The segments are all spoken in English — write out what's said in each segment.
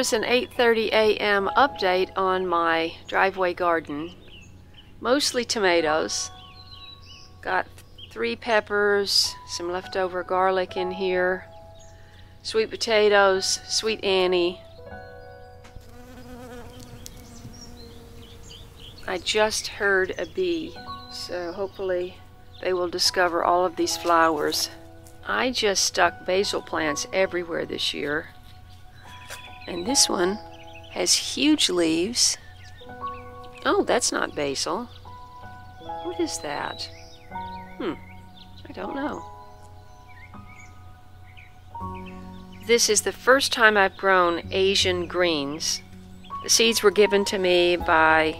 Here's an 8:30 a.m. update on my driveway garden. Mostly tomatoes. Got 3 peppers, some leftover garlic in here, sweet potatoes, sweet Annie. I just heard a bee, so hopefully they will discover all of these flowers. I just stuck basil plants everywhere this year. And this one has huge leaves. Oh, that's not basil. What is that? I don't know. This is the first time I've grown Asian greens. The seeds were given to me by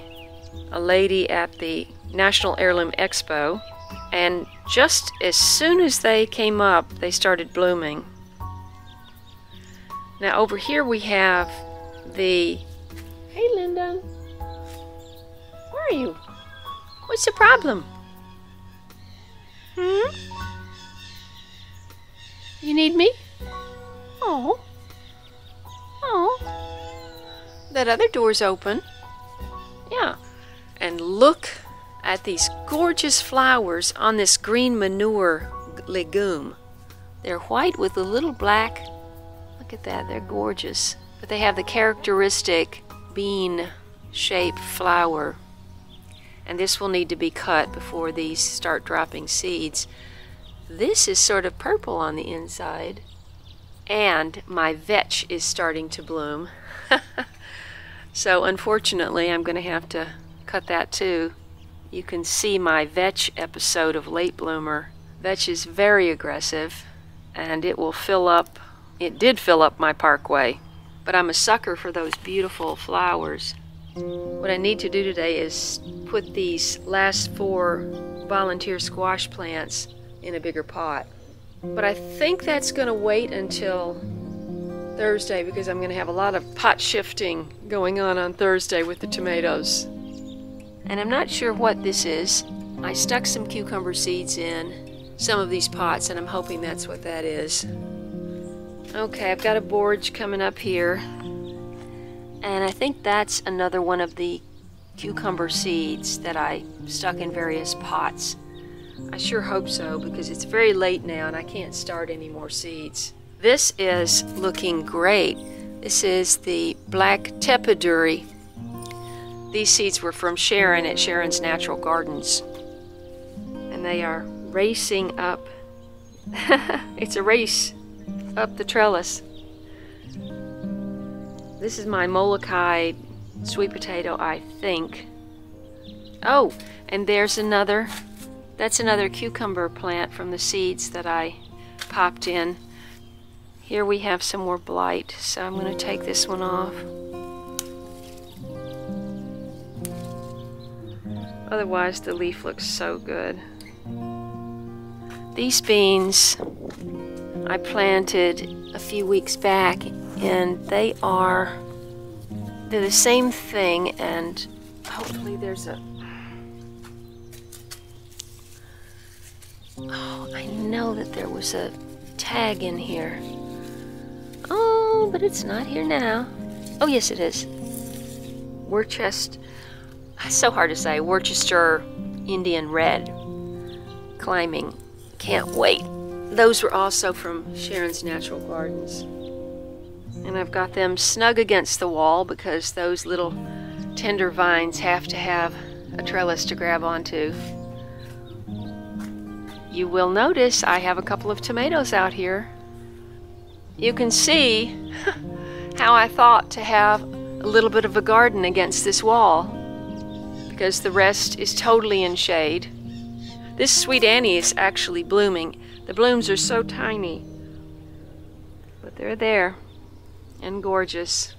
a lady at the National Heirloom Expo, and just as soon as they came up, they started blooming. Now over here we have the... Hey Linda! Where are you? What's the problem? You need me? Oh. Oh. That other door's open. Yeah. And look at these gorgeous flowers on this green manure legume. They're white with a little black. Look at that, they're gorgeous. But they have the characteristic bean-shaped flower. And this will need to be cut before these start dropping seeds. This is sort of purple on the inside. And my vetch is starting to bloom. So unfortunately, I'm going to have to cut that too. You can see my vetch episode of Late Bloomer. Vetch is very aggressive, and it will fill up. It did fill up my parkway, but I'm a sucker for those beautiful flowers. What I need to do today is put these last 4 volunteer squash plants in a bigger pot. But I think that's going to wait until Thursday because I'm going to have a lot of pot shifting going on Thursday with the tomatoes. And I'm not sure what this is. I stuck some cucumber seeds in some of these pots, and I'm hoping that's what that is. Okay, I've got a borage coming up here. And I think that's another one of the cucumber seeds that I stuck in various pots. I sure hope so, because it's very late now and I can't start any more seeds. This is looking great. This is the black tepiduri. These seeds were from Sharon at Sharon's Natural Gardens. And they are racing up. It's a race up the trellis. This is my Molokai sweet potato, I think. Oh, and there's another. That's another cucumber plant from the seeds that I popped in. Here we have some more blight, so I'm going to take this one off. Otherwise, the leaf looks so good. These beans I planted a few weeks back, and they're the same thing, and hopefully there's a... Oh, I know that there was a tag in here. Oh, but it's not here now. Oh, yes it is. Worcester, so hard to say, Worcester Indian Red. Climbing. Can't wait. Those were also from Sharon's Natural Gardens. And I've got them snug against the wall because those little tender vines have to have a trellis to grab onto. You will notice I have a couple of tomatoes out here. You can see how I thought to have a little bit of a garden against this wall because the rest is totally in shade. This sweet Annie is actually blooming. The blooms are so tiny, but they're there and gorgeous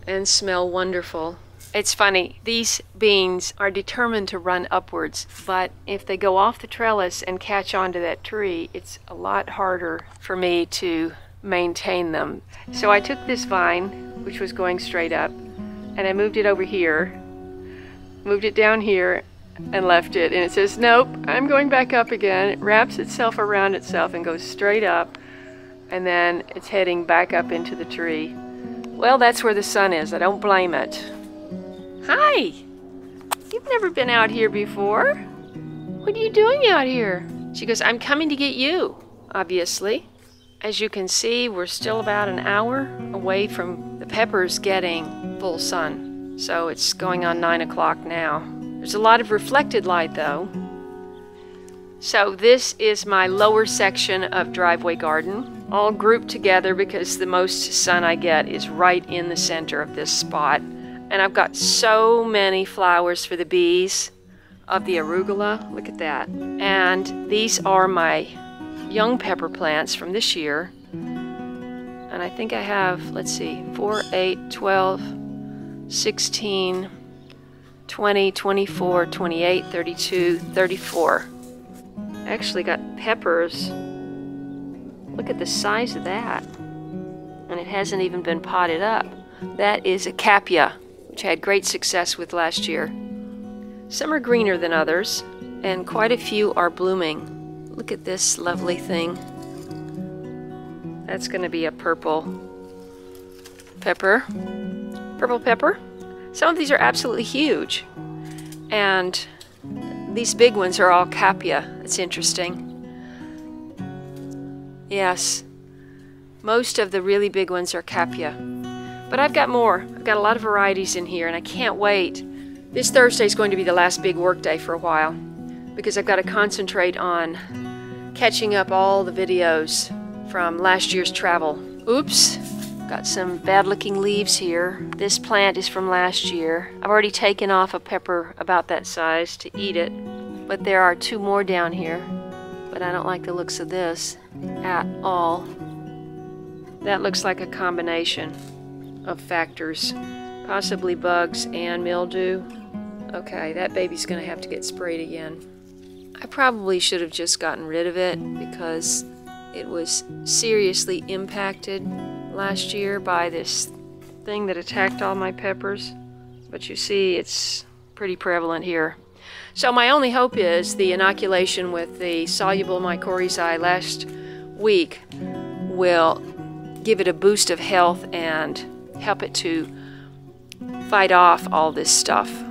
and smell wonderful. It's funny, these beans are determined to run upwards, but if they go off the trellis and catch onto that tree, it's a lot harder for me to maintain them. So I took this vine, which was going straight up, and I moved it over here, moved it down here, and left it. And it says, nope, I'm going back up again. It wraps itself around itself and goes straight up, and then it's heading back up into the tree. Well, that's where the sun is. I don't blame it. Hi! You've never been out here before. What are you doing out here? She goes, I'm coming to get you, obviously. As you can see, we're still about an hour away from the peppers getting full sun. So it's going on 9 o'clock now. There's a lot of reflected light though. So this is my lower section of driveway garden, all grouped together because the most sun I get is right in the center of this spot. And I've got so many flowers for the bees of the arugula. Look at that. And these are my young pepper plants from this year. And I think I have, let's see, 4, 8, 12, 16, 20, 24, 28, 32, 34. I actually got peppers. Look at the size of that. And it hasn't even been potted up. That is a capia, which I had great success with last year. Some are greener than others, and quite a few are blooming. Look at this lovely thing. That's going to be a purple pepper. Purple pepper. Some of these are absolutely huge. And these big ones are all capia. It's interesting. Yes, most of the really big ones are capia. But I've got more. I've got a lot of varieties in here, and I can't wait. This Thursday is going to be the last big work day for a while, because I've got to concentrate on catching up all the videos from last year's travel. Oops, got some bad-looking leaves here. This plant is from last year. I've already taken off a pepper about that size to eat it, but there are 2 more down here. But I don't like the looks of this at all. That looks like a combination of factors, possibly bugs and mildew. Okay, that baby's gonna have to get sprayed again. I probably should have just gotten rid of it because it was seriously impacted last year by this thing that attacked all my peppers. But you see, it's pretty prevalent here. So my only hope is the inoculation with the soluble mycorrhizae last week will give it a boost of health and help it to fight off all this stuff.